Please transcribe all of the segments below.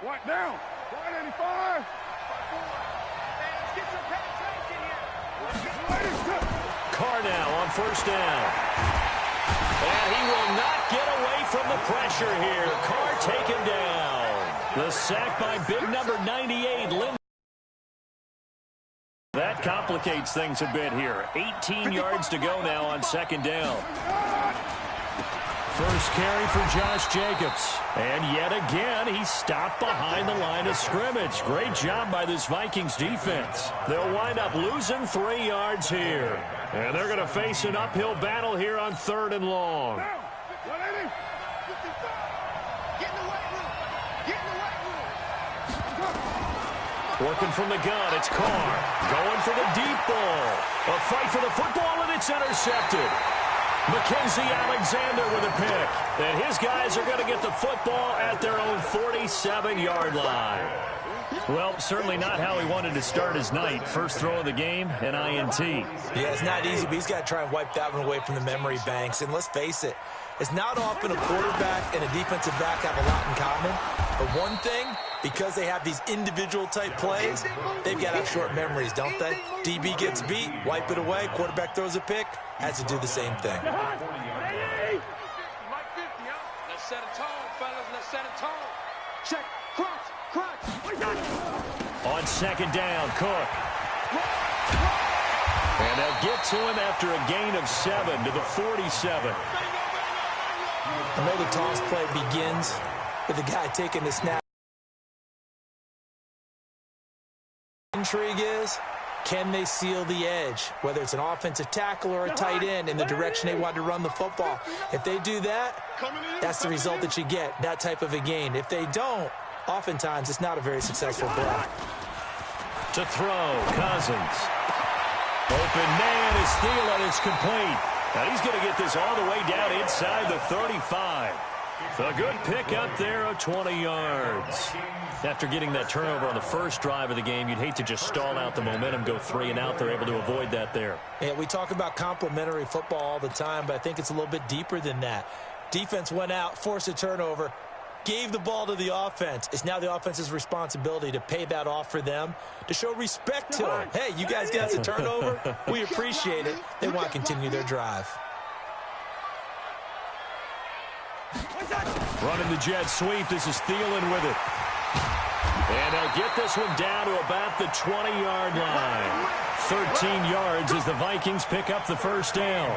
What down? 185. Let's get some penetration here. Carr now on first down. And he will not get away from the pressure here. Carr taken down. The sack by big number 98, Lynn. That complicates things a bit here. 18 yards to go now on second down. First carry for Josh Jacobs. And yet again, he stopped behind the line of scrimmage. Great job by this Vikings defense. They'll wind up losing 3 yards here. And they're going to face an uphill battle here on 3rd and long. Working from the gun, it's Carr. Going for the deep ball. A fight for the football, and it's intercepted. Mackenzie Alexander with a pick. And his guys are going to get the football at their own 47-yard line. Well, certainly not how he wanted to start his night. First throw of the game, an INT. Yeah, it's not easy, but he's got to try and wipe that one away from the memory banks. And let's face it, it's not often a quarterback and a defensive back have a lot in common. But one thing, because they have these individual-type plays, they've got to have short memories, don't they? DB gets beat, wipe it away, quarterback throws a pick, has to do the same thing. Let's set a tone, fellas. Let's set a tone. Check. Crunch. On second down, Cook. And they'll get to him after a gain of 7 to the 47. I know the toss play begins with the guy taking the snap. Intrigue is, can they seal the edge, whether it's an offensive tackle or a tight end in the direction they want to run the football? If they do that, that's the result that you get, that type of a gain. If they don't, oftentimes it's not a very successful play. To throw, Cousins. Open man is Thielen, is complete. Now he's going to get this all the way down inside the 35. A good pick up there of 20 yards. After getting that turnover on the first drive of the game, you'd hate to just stall out the momentum, go 3 and out. They're able to avoid that there. Yeah, we talk about complementary football all the time, but I think it's a little bit deeper than that. Defense went out, forced a turnover, gave the ball to the offense. It's now the offense's responsibility to pay that off for them, to show respect to them. Hey, you guys got a turnover? We appreciate it. They want to continue their drive. Running the jet sweep. This is Thielen with it. And they'll get this one down to about the 20-yard line. 13 yards as the Vikings pick up the first down.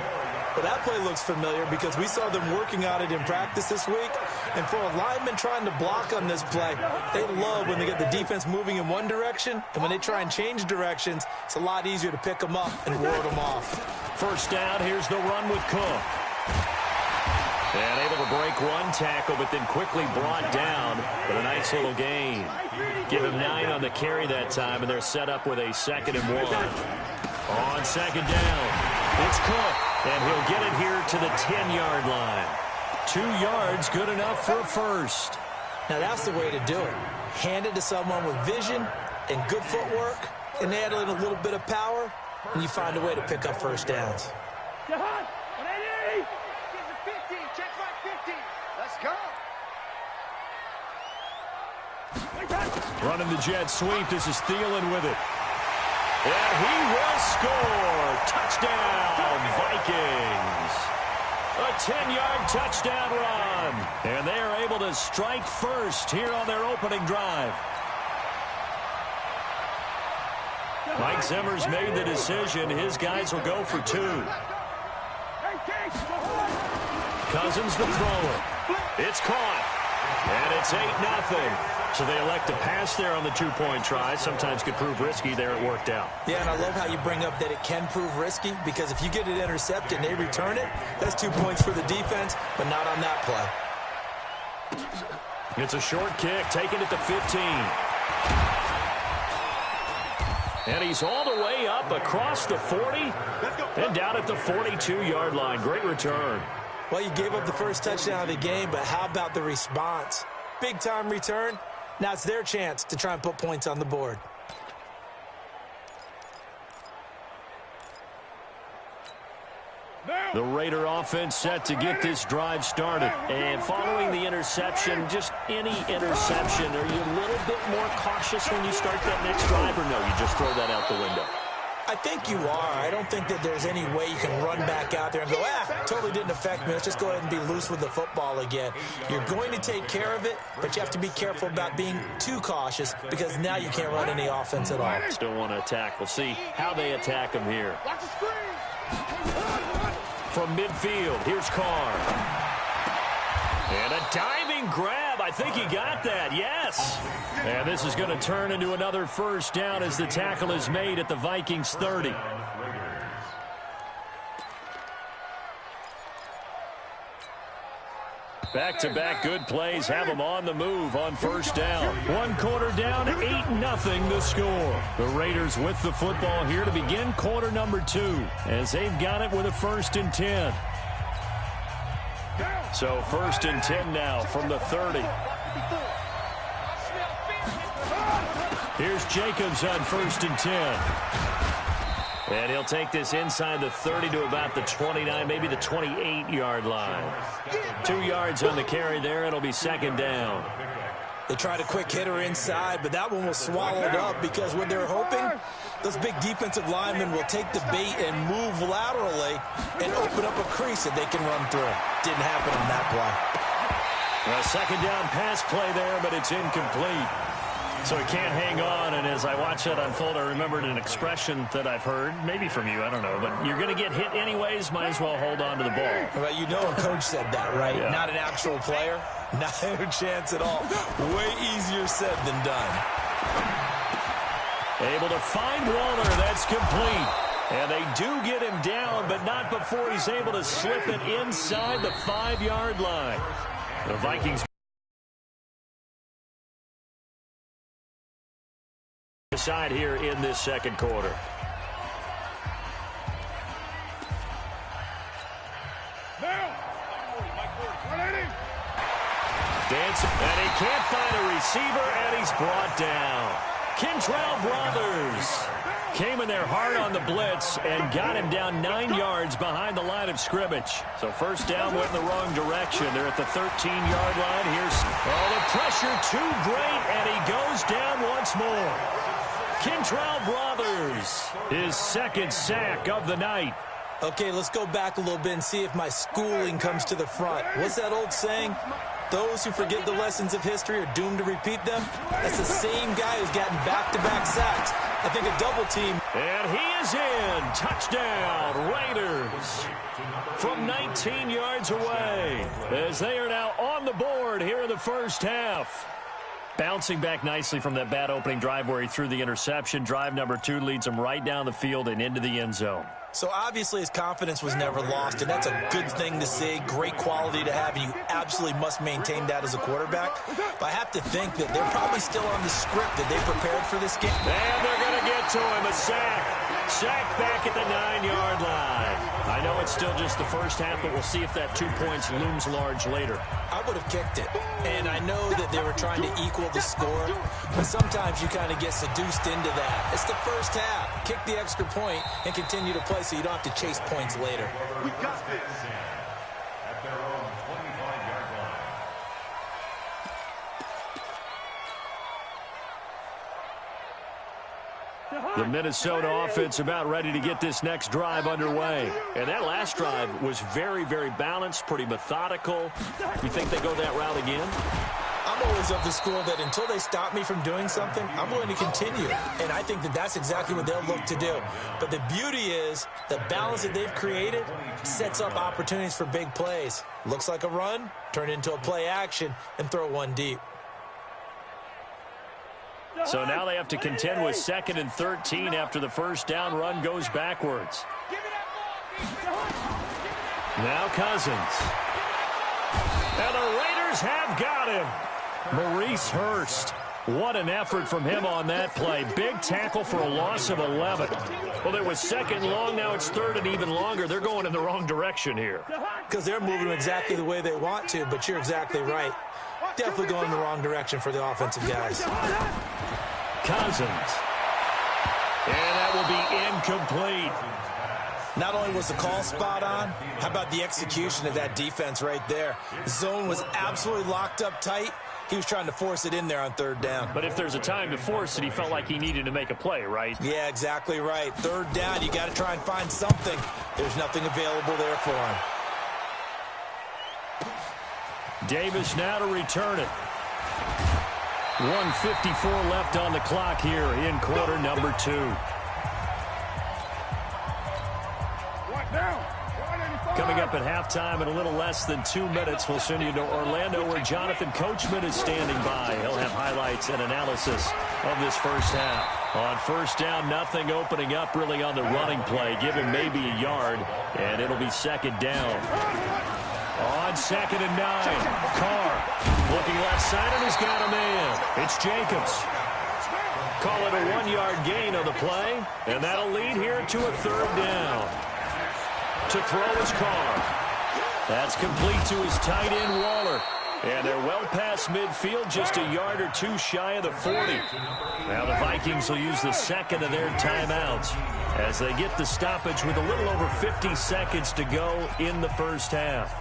Well, that play looks familiar because we saw them working on it in practice this week. And for a lineman trying to block on this play, they love when they get the defense moving in one direction. And when they try and change directions, it's a lot easier to pick them up and ward them off. First down, here's the run with Cook. And able to break one tackle, but then quickly brought down with a nice little gain. Give him 9 on the carry that time, and they're set up with a 2nd and 1. On second down, it's Cook, and he'll get it here to the 10-yard line. 2 yards, good enough for a first. Now that's the way to do it. Hand it to someone with vision and good footwork, and add in a little bit of power, and you find a way to pick up first downs. Running the jet sweep. This is Thielen with it. And he will score. Touchdown, Vikings. A 10-yard touchdown run. And they are able to strike first here on their opening drive. Mike Zimmer's made the decision. His guys will go for 2. Cousins the thrower. It's caught. And it's 8-0. So they elect to pass there on the 2-point try. Sometimes could prove risky. There it worked out. Yeah, and I love how you bring up that it can prove risky, because if you get it intercepted and they return it, that's 2 points for the defense, but not on that play. It's a short kick, taken at the 15. And he's all the way up across the 40 and down at the 42-yard line. Great return. Well, you gave up the first touchdown of the game, but how about the response? Big-time return. Now it's their chance to try and put points on the board. Now The Raider offense set to get this drive started. And following the interception, just any interception, are you a little bit more cautious when you start that next drive, or no, you just throw that out the window? I think you are. I don't think that there's any way you can run back out there and go, totally didn't affect me. Let's just go ahead and be loose with the football again. You're going to take care of it, but you have to be careful about being too cautious because now you can't run any offense at all. Still want to attack. We'll see how they attack him here. From midfield, here's Carr. And a diving grab. I think he got that. Yes. And this is going to turn into another first down as the tackle is made at the Vikings 30. Back-to-back good plays have them on the move on first down. One quarter down, 8-0 the score. The Raiders with the football here to begin quarter number 2 as they've got it with a 1st and 10. So 1st and 10 now from the 30. Here's Jacobs on 1st and 10. And he'll take this inside the 30 to about the 29, maybe the 28-yard line. 2 yards on the carry there. It'll be 2nd down. They tried a quick hitter inside, but that one was swallowed up because what they're hoping, those big defensive linemen will take the bait and move laterally and open up a crease that they can run through. Didn't happen on that play. A 2nd down pass play there, but it's incomplete. So he can't hang on, and as I watch that unfold, I remembered an expression that I've heard, maybe from you, I don't know, but you're going to get hit anyways, might as well hold on to the ball. Well, you know a coach said that, right? Yeah. Not an actual player. Not a chance at all. Way easier said than done. Able to find Waller. That's complete. And they do get him down, but not before he's able to slip it inside the 5-yard line. The Vikings side here in this 2nd quarter. Dancing, and he can't find a receiver, and he's brought down. Kentrell Brothers came in there hard on the blitz and got him down 9 yards behind the line of scrimmage. So 1st down went in the wrong direction. They're at the 13-yard line. Here's the pressure too great, and he goes down once more. Kentrell Brothers, his 2nd sack of the night. Okay, let's go back a little bit and see if my schooling comes to the front. What's that old saying? Those who forget the lessons of history are doomed to repeat them. That's the same guy who's gotten back-to-back sacks. I think a double team. And he is in. Touchdown, Raiders. From 19 yards away as they are now on the board here in the 1st half. Bouncing back nicely from that bad opening drive where he threw the interception. Drive number 2 leads him right down the field and into the end zone. So obviously his confidence was never lost, and that's a good thing to see, great quality to have, and you absolutely must maintain that as a quarterback. But I have to think that they're probably still on the script that they prepared for this game. And they're going to get to him, a sack. Sack back at the 9-yard line. I know it's still just the 1st half, but we'll see if that 2 points looms large later. I would have kicked it, and I know that they were trying to equal the score, but sometimes you kind of get seduced into that. It's the 1st half. Kick the extra point and continue to play so you don't have to chase points later. We got this. At their own 25-yard line. The Minnesota offense about ready to get this next drive underway. And that last drive was very, very balanced, pretty methodical. You think they go that route again? I'm always of the school that until they stop me from doing something, I'm going to continue. And I think that that's exactly what they'll look to do. But the beauty is the balance that they've created sets up opportunities for big plays. Looks like a run, turn into a play action, and throw one deep. So now they have to contend with 2nd and 13 after the 1st down run goes backwards. Now Cousins. And the Raiders have got him. Maurice Hurst. What an effort from him on that play. Big tackle for a loss of 11. Well, it was 2nd long. Now it's 3rd and even longer. They're going in the wrong direction here. Because they're moving exactly the way they want to, but you're exactly right. Definitely going in the wrong direction for the offensive guys. Cousins. And that will be incomplete. Not only was the call spot on, how about the execution of that defense right there? The zone was absolutely locked up tight. He was trying to force it in there on third down. But if there's a time to force it, he felt like he needed to make a play, right? Yeah, exactly right. Third down, you got to try and find something. There's nothing available there for him. Davis now to return it. 1:54 left on the clock here in quarter number 2. Coming up at halftime in a little less than 2 minutes, we'll send you to Orlando where Jonathan Coachman is standing by. He'll have highlights and analysis of this first half. On first down, nothing opening up really on the running play. Give him maybe a yard, and it'll be second down. On 2nd and 9, Carr looking left side, and he's got a man. It's Jacobs. Call it a 1-yard gain on the play, and that'll lead here to a third down. To throw is Carr. That's complete to his tight end, Waller. And they're well past midfield, just a yard or two shy of the 40. Now the Vikings will use the second of their timeouts as they get the stoppage with a little over 50 seconds to go in the first half.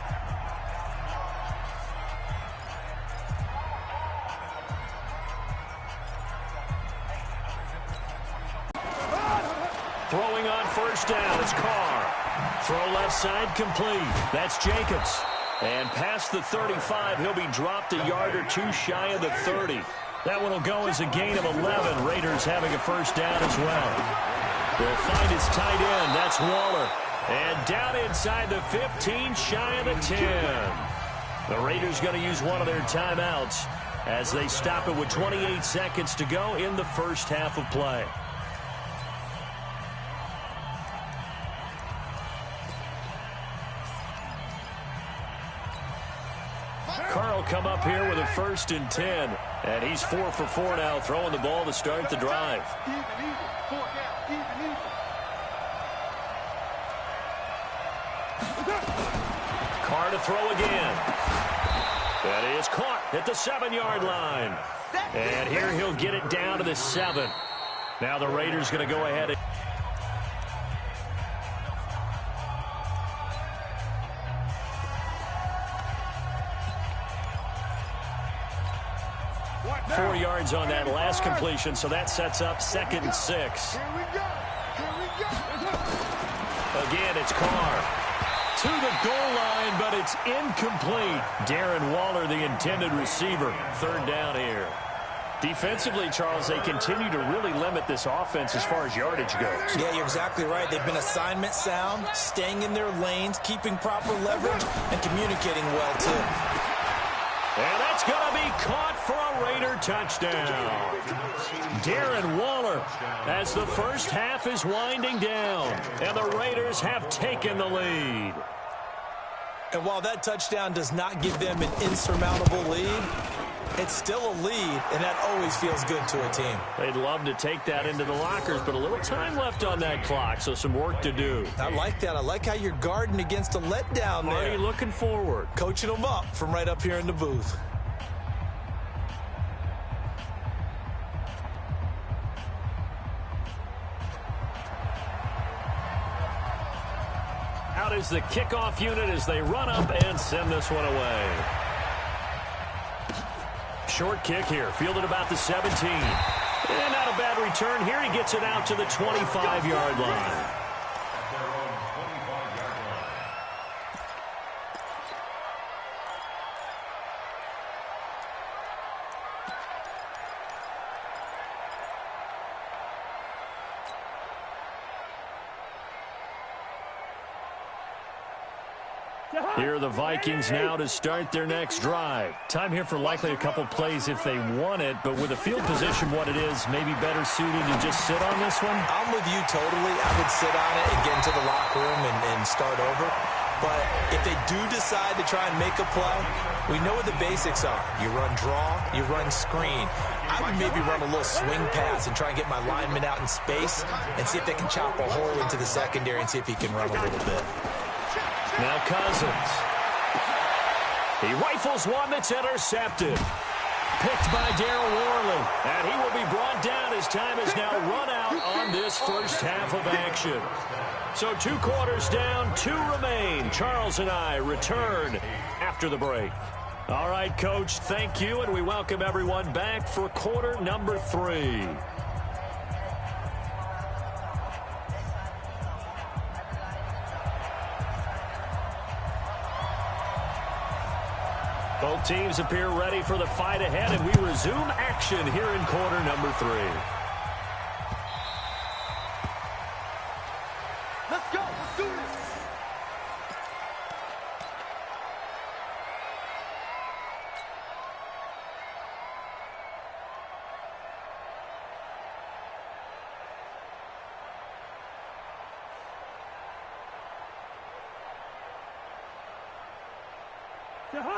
Throwing on first down, it's Carr. Throw left side complete. That's Jacobs. And past the 35, he'll be dropped a yard or two shy of the 30. That one will go as a gain of 11. Raiders having a first down as well. They'll find his tight end. That's Waller. And down inside the 15, shy of the 10. The Raiders going to use one of their timeouts as they stop it with 28 seconds to go in the first half of play. Carl come up here with a 1st and 10, and he's 4 for 4 now, throwing the ball to start the drive. Carr to throw again. That is caught at the 7-yard line. And here he'll get it down to the 7. Now the Raiders going to go ahead and 4 yards on that last completion, so that sets up 2nd and 6. Again, it's Carr to the goal line, but it's incomplete. Darren Waller, the intended receiver. Third down here. Defensively, Charles, they continue to really limit this offense as far as yardage goes. Yeah, you're exactly right. They've been assignment sound, staying in their lanes, keeping proper leverage, and communicating well, too. And that's going to be caught for a Raider touchdown. Darren Waller as the first half is winding down, and the Raiders have taken the lead. And while that touchdown does not give them an insurmountable lead, it's still a lead, and that always feels good to a team. They'd love to take that into the lockers, but a little time left on that clock, so some work to do. I like that. I like how you're guarding against a letdown there. Already looking forward. Coaching them up from right up here in the booth. Out is the kickoff unit as they run up and send this one away. Short kick here, fielded about the 17. And not a bad return here. He gets it out to the 25-yard line. Here are the Vikings now to start their next drive. Time here for likely a couple plays if they want it, but with the field position what it is, maybe better suited to just sit on this one? I'm with you totally. I would sit on it and get into the locker room and start over. But if they do decide to try and make a play, we know what the basics are. You run draw, you run screen. I would maybe run a little swing pass and try and get my lineman out in space and see if they can chop a hole into the secondary and see if he can run a little bit. Now Cousins. He rifles one that's intercepted. Picked by Darryl Worley. And he will be brought down. His time is now run out on this first half of action. So 2 quarters down, 2 remain. Charles and I return after the break. All right, Coach, thank you, and we welcome everyone back for quarter number 3. Both teams appear ready for the fight ahead, and we resume action here in quarter number 3. Let's go. Let's do this.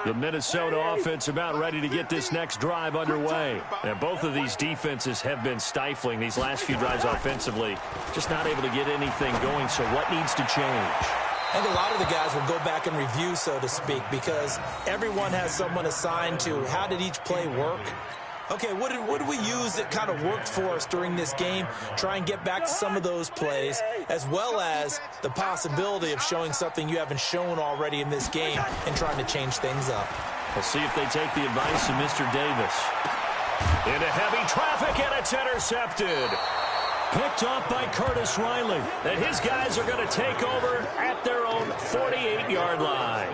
The Minnesota offense about ready to get this next drive underway. And both of these defenses have been stifling these last few drives offensively. Just not able to get anything going, so what needs to change? I think a lot of the guys will go back and review, so to speak, because everyone has someone assigned to how did each play work. Okay, what did we use that kind of worked for us during this game? Try and get back to some of those plays, as well as the possibility of showing something you haven't shown already in this game and trying to change things up. We'll see if they take the advice of Mr. Davis. Into heavy traffic, and it's intercepted. Picked off by Curtis Riley. And his guys are going to take over at their own 48-yard line.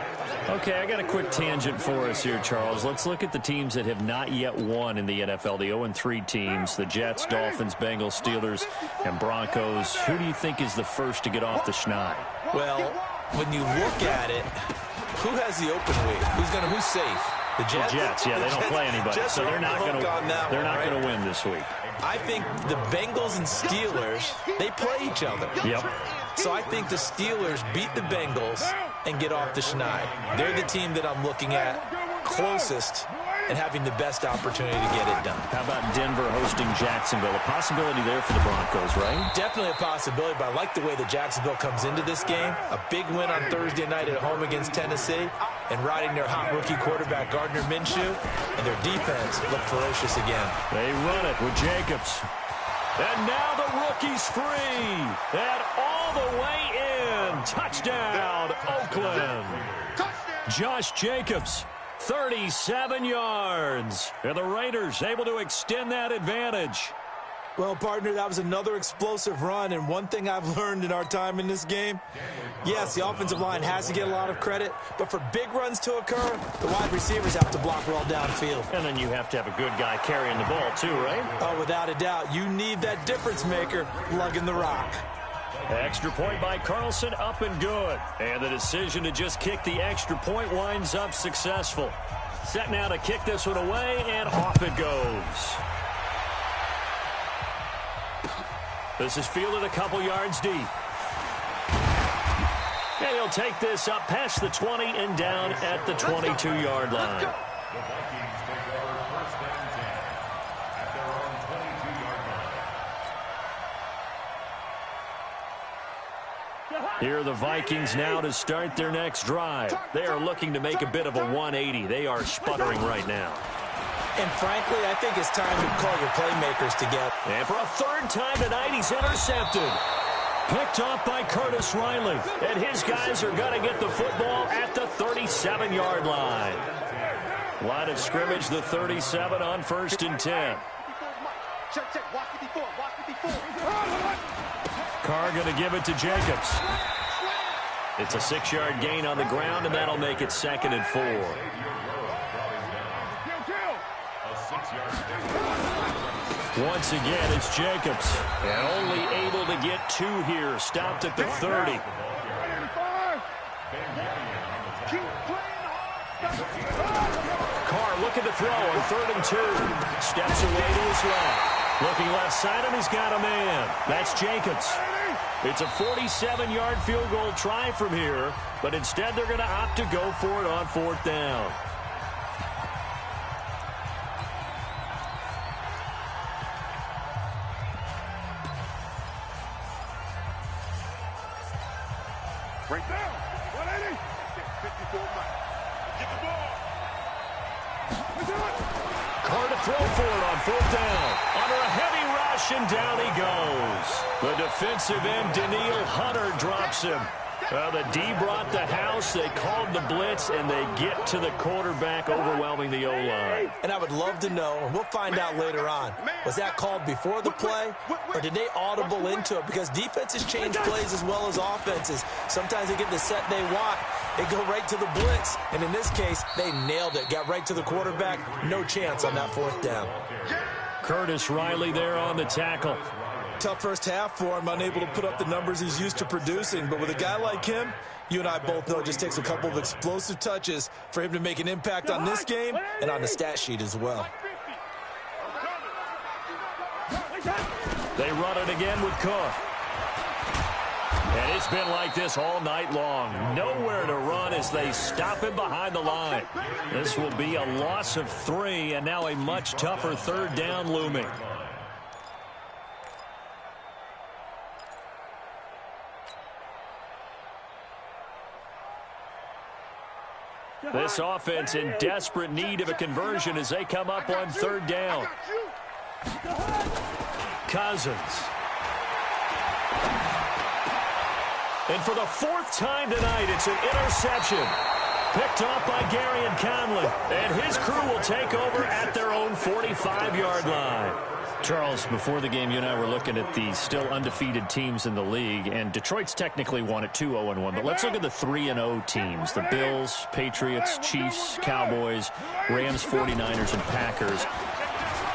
Okay, I got a quick tangent for us here, Charles. Let's look at the teams that have not yet won in the NFL, the 0-3 teams, the Jets, Dolphins, Bengals, Steelers, and Broncos. Who do you think is the first to get off the schneid? Well, when you look at it, who has the open week? Who's safe? The Jets? The Jets, yeah, they don't play anybody, so they're not going to win this week. I think the Bengals and Steelers, they play each other. Yep. So I think the Steelers beat the Bengals and get off the schneid. They're the team that I'm looking at closest and having the best opportunity to get it done. How about Denver hosting Jacksonville? A possibility there for the Broncos, right? Definitely a possibility, but I like the way that Jacksonville comes into this game. A big win on Thursday night at home against Tennessee and riding their hot rookie quarterback, Gardner Minshew, and their defense look ferocious again. They run it with Jacobs. And now the rookie's free. And all the way in. Touchdown, Oakland. Josh Jacobs, 37 yards. And the Raiders able to extend that advantage. Well, partner, that was another explosive run, and one thing I've learned in our time in this game, yes, the offensive line has to get a lot of credit, but for big runs to occur, the wide receivers have to block well downfield. And then you have to have a good guy carrying the ball too, right? Oh, without a doubt. You need that difference maker lugging the rock. Extra point by Carlson, up and good. And the decision to just kick the extra point winds up successful. Set now to kick this one away, and off it goes. This is fielded a couple yards deep. And he'll take this up past the 20 and down at the 22-yard line. The Vikings take over first and 10 at their own 22-yard line. Here are the Vikings now to start their next drive. They are looking to make a bit of a 180. They are sputtering right now. And frankly, I think it's time to call your playmakers together. And for a third time tonight, he's intercepted. Picked off by Curtis Riley. And his guys are going to get the football at the 37-yard line. Line of scrimmage, the 37 on first and 10. Carr going to give it to Jacobs. It's a 6-yard gain on the ground, and that'll make it 2nd and 4. Once again, it's Jacobs. And only able to get 2 here. Stopped at the 30. Carr looking to throw on 3rd and 2. Steps away to his left. Looking left side, and he's got a man. That's Jacobs. It's a 47-yard field goal try from here, but instead they're going to opt to go for it on 4th down. Right now, 180. 54 miles. Get the ball. Carr to throw for it on 4th down. Under a heavy rush, and down he goes. The defensive end, Daniil Hunter, drops him. The D brought the house. They called the blitz, and they get to the quarterback, overwhelming the O-line. And I would love to know, and we'll find out later on, was that called before the play, or did they audible into it? Because defenses change plays as well as offenses. Sometimes they get the set they want. They go right to the blitz, and in this case, they nailed it. Got right to the quarterback. No chance on that 4th down. Curtis Riley there on the tackle. Tough first half for him, unable to put up the numbers he's used to producing. But with a guy like him, you and I both know it just takes a couple of explosive touches for him to make an impact on this game and on the stat sheet as well. They run it again with Cook. And it's been like this all night long. Nowhere to run as they stop him behind the line. This will be a loss of 3, and now a much tougher 3rd down looming. This offense in desperate need of a conversion as they come up on 3rd down. Cousins. And for the 4th time tonight, it's an interception. Picked off by Gary and Conley. And his crew will take over at their own 45-yard line. Charles, before the game, you and I were looking at the still undefeated teams in the league, and Detroit's technically won at 2-0-1, but let's look at the 3-0 teams. The Bills, Patriots, Chiefs, Cowboys, Rams, 49ers, and Packers.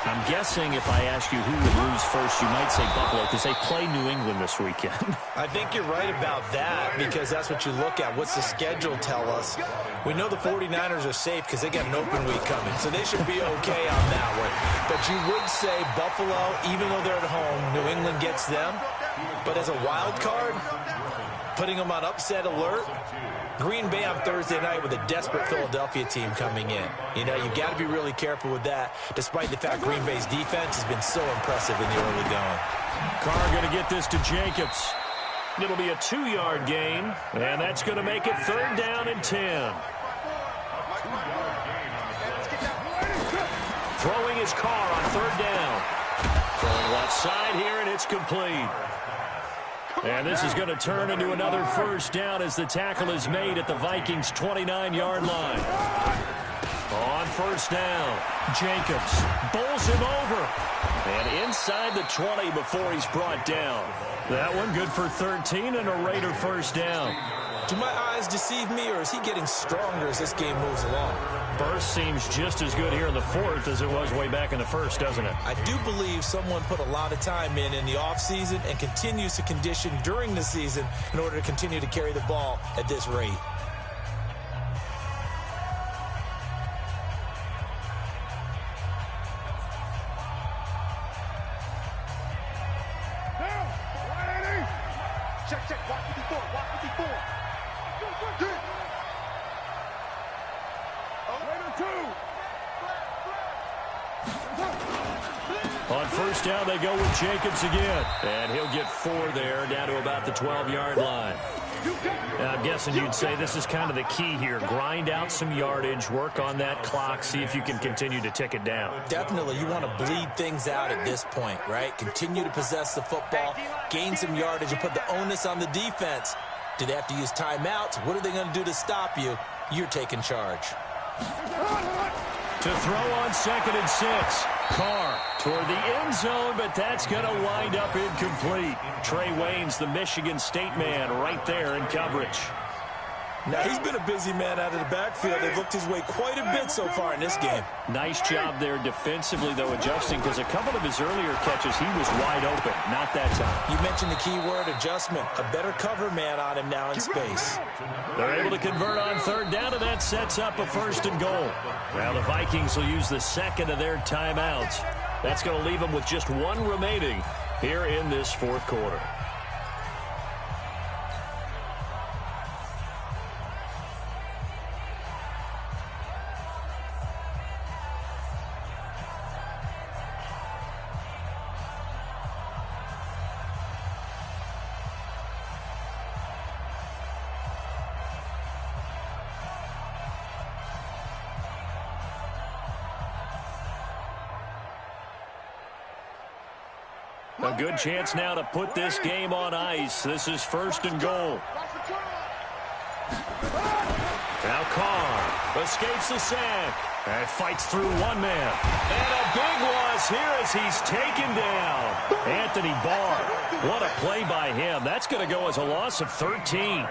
I'm guessing if I ask you who would lose first, you might say Buffalo because they play New England this weekend. I think you're right about that because that's what you look at. What's the schedule tell us? We know the 49ers are safe because they got an open week coming, so they should be okay on that one. But you would say Buffalo, even though they're at home, New England gets them. But as a wild card, putting them on upset alert, Green Bay on Thursday night with a desperate Philadelphia team coming in. You know, you got to be really careful with that, despite the fact Green Bay's defense has been so impressive in the early going. Carr going to get this to Jacobs. It'll be a 2-yard gain, and that's going to make it 3rd down and 10. Throwing his Carr on 3rd down. Throwing left side here, and it's complete. And this is going to turn into another 1st down as the tackle is made at the Vikings' 29-yard line. On 1st down, Jacobs bowls him over. And inside the 20 before he's brought down. That one good for 13 and a Raider 1st down. Do my eyes deceive me, or is he getting stronger as this game moves along? Burst seems just as good here in the 4th as it was way back in the 1st, doesn't it? I do believe someone put a lot of time in the offseason and continues to condition during the season in order to continue to carry the ball at this rate. Check, walk 54, walk 54. On 1st down, they go with Jacobs again. And he'll get 4 there, down to about the 12-yard line. I'm guessing you'd say this is kind of the key here. Grind out some yardage, work on that clock, see if you can continue to tick it down. Definitely, you want to bleed things out at this point, right? Continue to possess the football, gain some yardage, and put the onus on the defense. Do they have to use timeouts? What are they going to do to stop you? You're taking charge. To throw on 2nd and 6. Carr toward the end zone, but that's going to wind up incomplete. Trey Waynes, the Michigan State man, right there in coverage. Now, he's been a busy man out of the backfield. They've looked his way quite a bit so far in this game. Nice job there defensively, though, adjusting, because a couple of his earlier catches, he was wide open. Not that time. You mentioned the key word, adjustment. A better cover man on him now in space. They're able to convert on 3rd down, and that sets up a 1st and goal. Now the Vikings will use the 2nd of their timeouts. That's going to leave them with just 1 remaining here in this 4th quarter. A good chance now to put this game on ice. This is 1st and goal. Now Carr escapes the sack and fights through one man. And a big loss here as he's taken down. Anthony Barr. What a play by him. That's going to go as a loss of 13.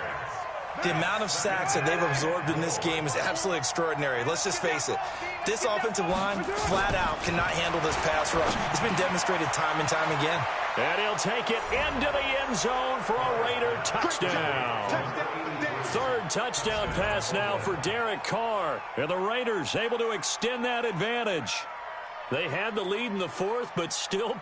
The amount of sacks that they've absorbed in this game is absolutely extraordinary. Let's just face it. This offensive line, flat out, cannot handle this pass rush. It's been demonstrated time and time again. And he'll take it into the end zone for a Raider touchdown. 3rd touchdown pass now for Derek Carr. And the Raiders able to extend that advantage. They had the lead in the 4th, but still